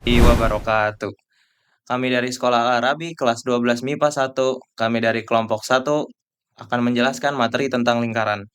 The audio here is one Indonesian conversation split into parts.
Wabarakatuh. Kami dari Sekolah Al-Arabi kelas 12 MIPA 1. Kami dari kelompok 1 akan menjelaskan materi tentang lingkaran.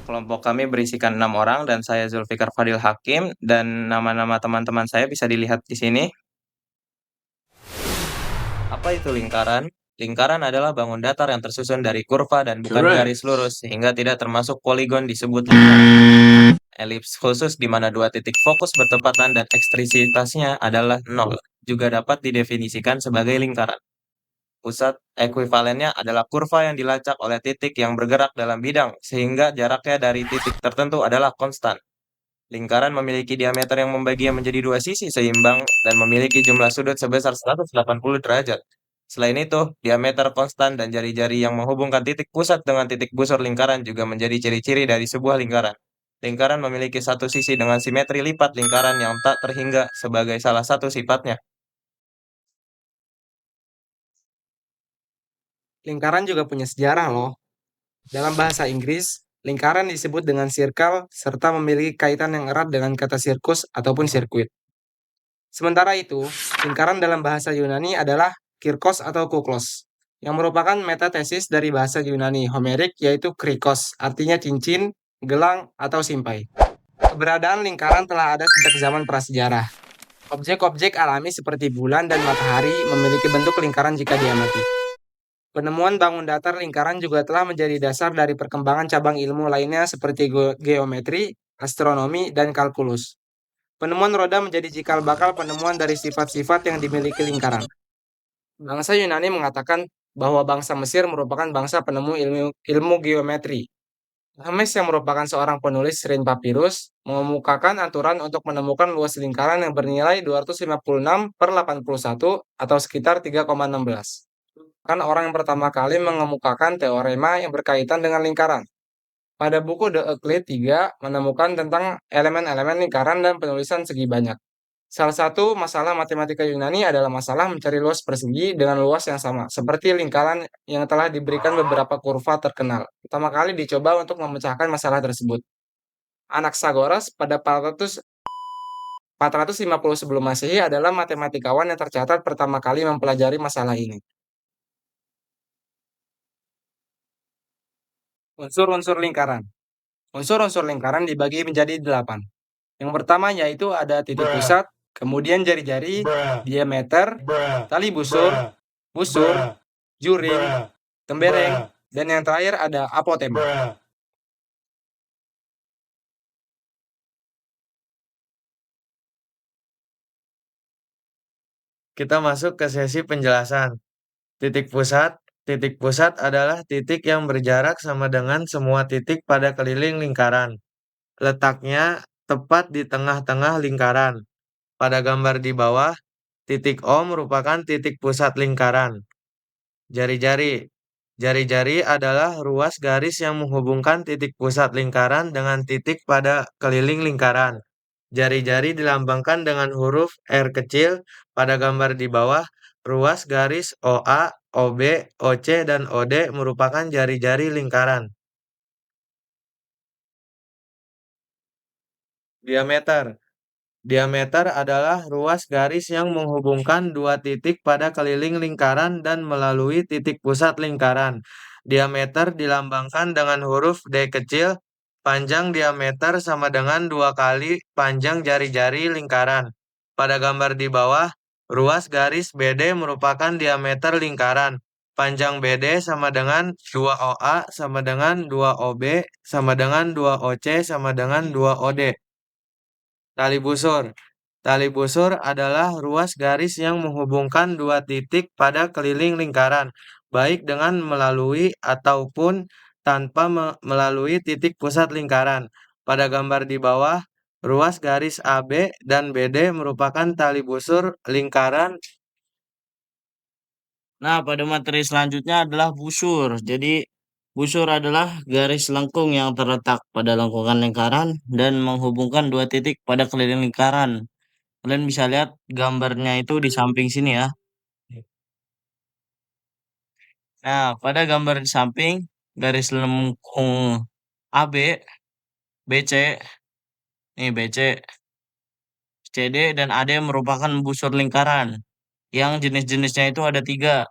Kelompok kami berisikan 6 orang dan saya Zulfikar Fadil Hakim dan nama-nama teman-teman saya bisa dilihat di sini. Apa itu lingkaran? Lingkaran adalah bangun datar yang tersusun dari kurva dan bukan garis lurus sehingga tidak termasuk poligon disebut lingkaran. Elips khusus di mana dua titik fokus bertepatan dan eksentrisitasnya adalah 0 juga dapat didefinisikan sebagai lingkaran. Pusat ekuivalennya adalah kurva yang dilacak oleh titik yang bergerak dalam bidang, sehingga jaraknya dari titik tertentu adalah konstan. Lingkaran memiliki diameter yang membaginya menjadi dua sisi seimbang dan memiliki jumlah sudut sebesar 180 derajat. Selain itu, diameter konstan dan jari-jari yang menghubungkan titik pusat dengan titik busur lingkaran juga menjadi ciri-ciri dari sebuah lingkaran. Lingkaran memiliki satu sisi dengan simetri lipat lingkaran yang tak terhingga sebagai salah satu sifatnya. Lingkaran juga punya sejarah loh. Dalam bahasa Inggris, lingkaran disebut dengan circle serta memiliki kaitan yang erat dengan kata sirkus ataupun sirkuit. Sementara itu, lingkaran dalam bahasa Yunani adalah kirkos atau kuklos, yang merupakan metatesis dari bahasa Yunani Homerik yaitu krikos, artinya cincin, gelang, atau simpai. Keberadaan lingkaran telah ada sejak zaman prasejarah. Objek-objek alami seperti bulan dan matahari memiliki bentuk lingkaran jika diamati. Penemuan bangun datar lingkaran juga telah menjadi dasar dari perkembangan cabang ilmu lainnya seperti geometri, astronomi, dan kalkulus. Penemuan roda menjadi cikal bakal penemuan dari sifat-sifat yang dimiliki lingkaran. Bangsa Yunani mengatakan bahwa bangsa Mesir merupakan bangsa penemu ilmu geometri. Hermes yang merupakan seorang penulis Rin Papyrus mengemukakan aturan untuk menemukan luas lingkaran yang bernilai 256/81 atau sekitar 3,16. Kan orang yang pertama kali mengemukakan teorema yang berkaitan dengan lingkaran. Pada buku The Euclid 3 menemukan tentang elemen-elemen lingkaran dan penulisan segi banyak. Salah satu masalah matematika Yunani adalah masalah mencari luas persegi dengan luas yang sama, seperti lingkaran yang telah diberikan beberapa kurva terkenal. Pertama kali dicoba untuk memecahkan masalah tersebut. Anaxagoras pada 450 sebelum Masehi adalah matematikawan yang tercatat pertama kali mempelajari masalah ini. Unsur-unsur lingkaran. Unsur-unsur lingkaran dibagi menjadi 8. Yang pertama yaitu ada titik pusat, kemudian jari-jari, diameter, tali busur, busur, juring, tembereng, dan yang terakhir ada apotema. Kita masuk ke sesi penjelasan. Titik pusat. Titik pusat adalah titik yang berjarak sama dengan semua titik pada keliling lingkaran. Letaknya tepat di tengah-tengah lingkaran. Pada gambar di bawah, titik O merupakan titik pusat lingkaran. Jari-jari. Jari-jari adalah ruas garis yang menghubungkan titik pusat lingkaran dengan titik pada keliling lingkaran. Jari-jari dilambangkan dengan huruf R kecil pada gambar di bawah. Ruas garis OA, OB, OC, dan OD merupakan jari-jari lingkaran. Diameter. Diameter adalah ruas garis yang menghubungkan dua titik pada keliling lingkaran dan melalui titik pusat lingkaran. Diameter dilambangkan dengan huruf D kecil. Panjang diameter sama dengan 2 kali panjang jari-jari lingkaran. Pada gambar di bawah, ruas garis BD merupakan diameter lingkaran. Panjang BD sama dengan 2 OA sama dengan 2 OB sama dengan 2 OC sama dengan 2 OD. Tali busur. Tali busur adalah ruas garis yang menghubungkan dua titik pada keliling lingkaran, baik dengan melalui ataupun tanpa melalui titik pusat lingkaran. Pada gambar di bawah, ruas garis AB dan BD merupakan tali busur lingkaran. Nah, pada materi selanjutnya adalah busur. Jadi, busur adalah garis lengkung yang terletak pada lengkungan lingkaran dan menghubungkan dua titik pada keliling lingkaran. Kalian bisa lihat gambarnya itu di samping sini ya. Nah, pada gambar di samping, garis lengkung AB, BC, nih BC, CD, dan AD merupakan busur lingkaran. Yang jenis-jenisnya itu ada 3,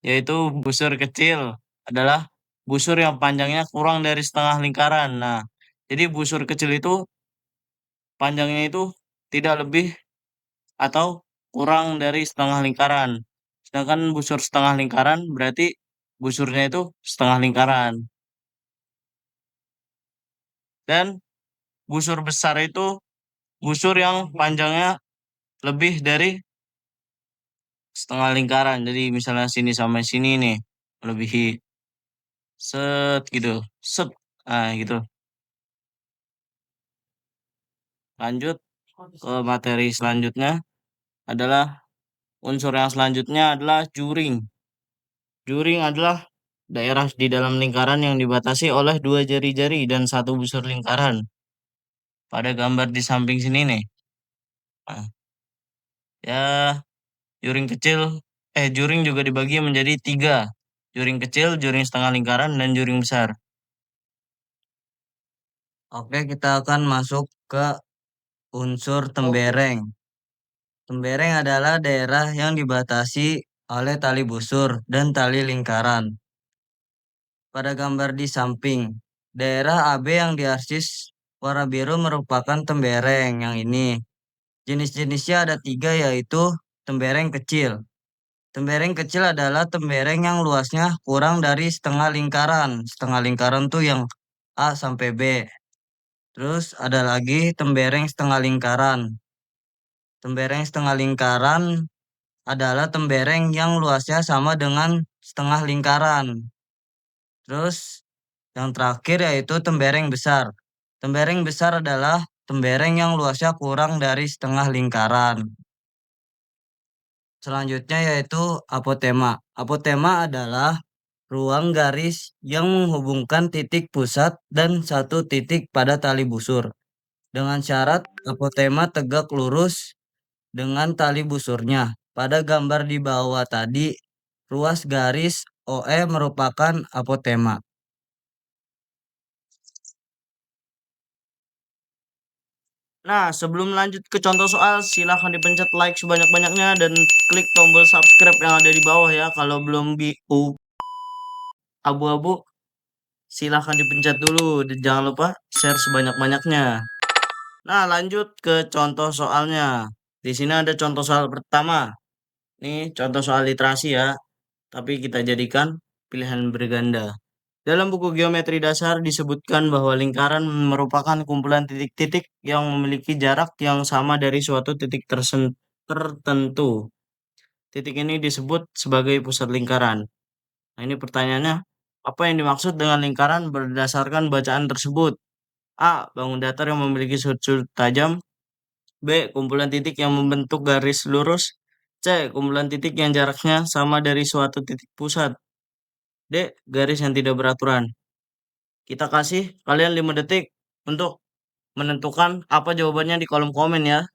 yaitu busur kecil adalah busur yang panjangnya kurang dari setengah lingkaran. Nah, jadi busur kecil itu panjangnya itu tidak lebih atau kurang dari setengah lingkaran. Sedangkan busur setengah lingkaran berarti busurnya itu setengah lingkaran. Dan busur besar itu busur yang panjangnya lebih dari setengah lingkaran. Jadi misalnya sini sampai sini nih, melebihi set gitu, set, nah gitu. Lanjut ke materi selanjutnya adalah unsur yang selanjutnya adalah juring. Juring adalah daerah di dalam lingkaran yang dibatasi oleh 2 jari-jari dan 1 busur lingkaran. Pada gambar di samping sini nih. Nah, ya, juring kecil, juring juga dibagi menjadi 3. Juring kecil, juring setengah lingkaran, dan juring besar. Oke, kita akan masuk ke unsur tembereng. Tembereng adalah daerah yang dibatasi oleh tali busur dan tali lingkaran. Pada gambar di samping, daerah AB yang diarsis warna biru merupakan tembereng yang ini. Jenis-jenisnya ada 3, yaitu tembereng kecil. Tembereng kecil adalah tembereng yang luasnya kurang dari setengah lingkaran. Setengah lingkaran tuh yang A sampai B. Terus ada lagi tembereng setengah lingkaran. Tembereng setengah lingkaran adalah tembereng yang luasnya sama dengan setengah lingkaran. Terus yang terakhir yaitu tembereng besar. Tembereng besar adalah tembereng yang luasnya kurang dari setengah lingkaran. Selanjutnya yaitu apotema. Apotema adalah ruang garis yang menghubungkan titik pusat dan 1 titik pada tali busur. Dengan syarat apotema tegak lurus dengan tali busurnya. Pada gambar di bawah tadi, ruas garis OE merupakan apotema. Nah, sebelum lanjut ke contoh soal, silahkan dipencet like sebanyak-banyaknya dan klik tombol subscribe yang ada di bawah ya. Kalau belum abu-abu, silahkan dipencet dulu dan jangan lupa share sebanyak-banyaknya. Nah, lanjut ke contoh soalnya. Di sini ada contoh soal pertama. Ini contoh soal literasi ya, tapi kita jadikan pilihan berganda. Dalam buku geometri dasar disebutkan bahwa lingkaran merupakan kumpulan titik-titik yang memiliki jarak yang sama dari suatu titik tertentu. Titik ini disebut sebagai pusat lingkaran. Nah, ini pertanyaannya, apa yang dimaksud dengan lingkaran berdasarkan bacaan tersebut? A. Bangun datar yang memiliki sudut-sudut tajam. B. Kumpulan titik yang membentuk garis lurus. C. Kumpulan titik yang jaraknya sama dari suatu titik pusat. D. Garis yang tidak beraturan. Kita kasih kalian 5 detik untuk menentukan apa jawabannya di kolom komen ya.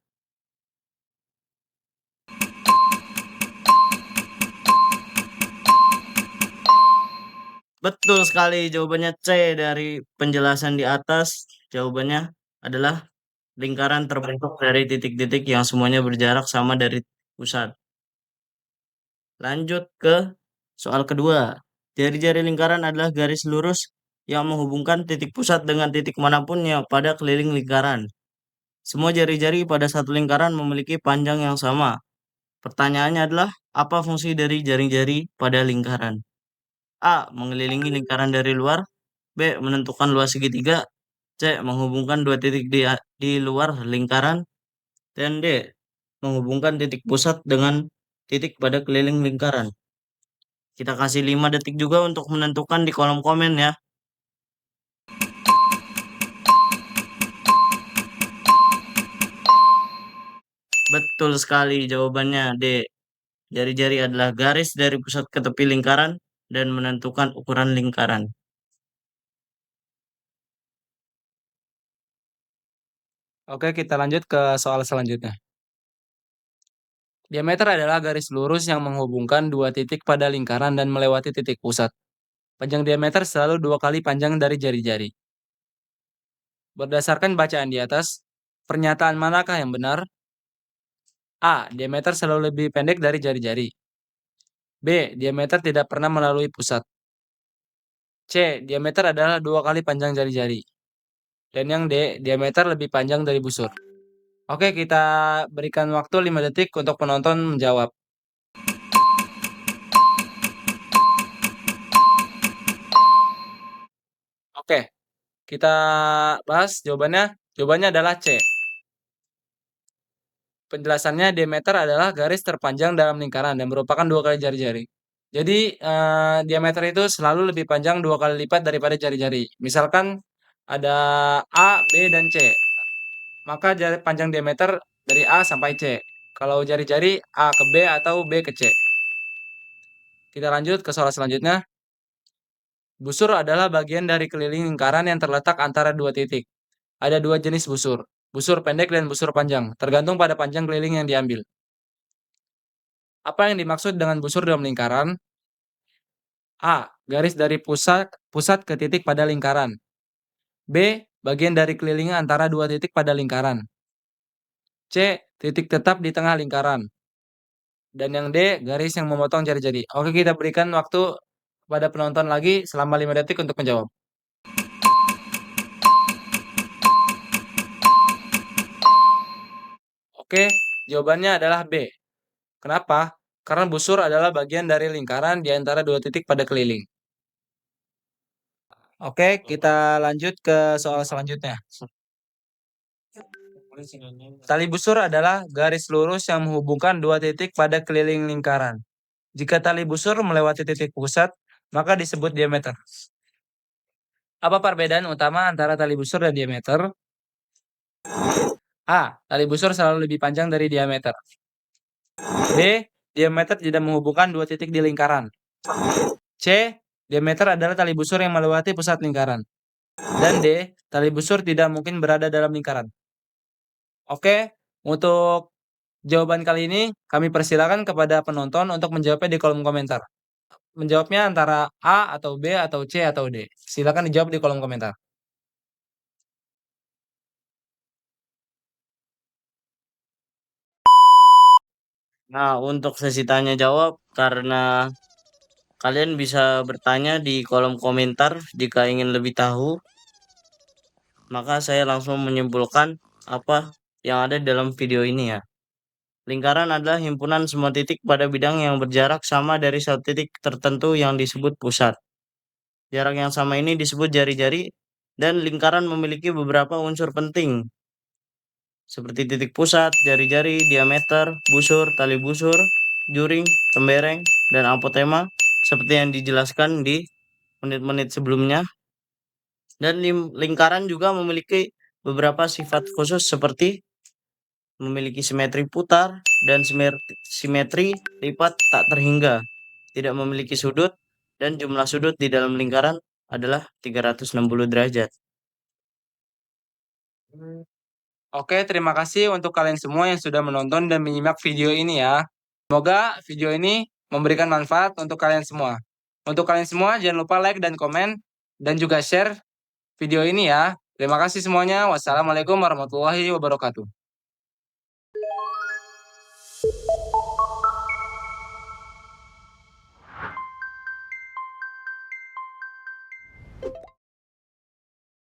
Betul sekali, jawabannya C dari penjelasan di atas. Jawabannya adalah lingkaran terbentuk dari titik-titik yang semuanya berjarak sama dari pusat. Lanjut ke soal kedua. Jari-jari lingkaran adalah garis lurus yang menghubungkan titik pusat dengan titik manapun yang pada keliling lingkaran. Semua jari-jari pada satu lingkaran memiliki panjang yang sama. Pertanyaannya adalah, apa fungsi dari jari-jari pada lingkaran? A. Mengelilingi lingkaran dari luar. B. Menentukan luas segitiga. C. Menghubungkan 2 titik di luar lingkaran. Dan D. Menghubungkan titik pusat dengan titik pada keliling lingkaran. Kita kasih 5 detik juga untuk menentukan di kolom komen ya. Betul sekali jawabannya D. Jari-jari adalah garis dari pusat ke tepi lingkaran dan menentukan ukuran lingkaran. Oke, kita lanjut ke soal selanjutnya. Diameter adalah garis lurus yang menghubungkan 2 titik pada lingkaran dan melewati titik pusat. Panjang diameter selalu 2 kali panjang dari jari-jari. Berdasarkan bacaan di atas, pernyataan manakah yang benar? A. Diameter selalu lebih pendek dari jari-jari. B. Diameter tidak pernah melalui pusat. C. Diameter adalah 2 kali panjang jari-jari. Dan yang D. Diameter lebih panjang dari busur. Oke, kita berikan waktu 5 detik untuk penonton menjawab. Oke, kita bahas jawabannya. Jawabannya adalah C. Penjelasannya, diameter adalah garis terpanjang dalam lingkaran dan merupakan 2 kali jari-jari. Jadi, diameter itu selalu lebih panjang 2 kali lipat daripada jari-jari. Misalkan ada A, B, dan C. Maka panjang diameter dari A sampai C. Kalau jari-jari A ke B atau B ke C. Kita lanjut ke soal selanjutnya. Busur adalah bagian dari keliling lingkaran yang terletak antara 2 titik. Ada 2 jenis busur, busur pendek dan busur panjang, tergantung pada panjang keliling yang diambil. Apa yang dimaksud dengan busur dalam lingkaran? A. Garis dari pusat ke titik pada lingkaran. B. Bagian dari keliling antara 2 titik pada lingkaran. C. Titik tetap di tengah lingkaran. Dan yang D. Garis yang memotong jari-jari. Oke, kita berikan waktu pada penonton lagi selama 5 detik untuk menjawab. Oke, jawabannya adalah B. Kenapa? Karena busur adalah bagian dari lingkaran di antara 2 titik pada keliling. Oke, kita lanjut ke soal selanjutnya. Tali busur adalah garis lurus yang menghubungkan 2 titik pada keliling lingkaran. Jika tali busur melewati titik pusat, maka disebut diameter. Apa perbedaan utama antara tali busur dan diameter? A. Tali busur selalu lebih panjang dari diameter. B. Diameter tidak menghubungkan 2 titik di lingkaran. C. Diameter adalah tali busur yang melewati pusat lingkaran. Dan D. Tali busur tidak mungkin berada dalam lingkaran. Oke, untuk jawaban kali ini kami persilakan kepada penonton untuk menjawabnya di kolom komentar. Menjawabnya antara A atau B atau C atau D. Silakan dijawab di kolom komentar. Nah, untuk sesi tanya jawab, karena kalian bisa bertanya di kolom komentar jika ingin lebih tahu, maka saya langsung menyimpulkan apa yang ada dalam video ini ya. Lingkaran adalah himpunan semua titik pada bidang yang berjarak sama dari satu titik tertentu yang disebut pusat. Jarak yang sama ini disebut jari-jari, dan lingkaran memiliki beberapa unsur penting, seperti titik pusat, jari-jari, diameter, busur, tali busur, juring, tembereng, dan apotema, seperti yang dijelaskan di menit-menit sebelumnya. Dan lingkaran juga memiliki beberapa sifat khusus seperti memiliki simetri putar dan simetri lipat tak terhingga, tidak memiliki sudut, dan jumlah sudut di dalam lingkaran adalah 360 derajat. Oke, terima kasih untuk kalian semua yang sudah menonton dan menyimak video ini ya. Semoga video ini memberikan manfaat untuk kalian semua. Untuk kalian semua, jangan lupa like dan komen, dan juga share video ini ya. Terima kasih semuanya. Wassalamualaikum warahmatullahi wabarakatuh.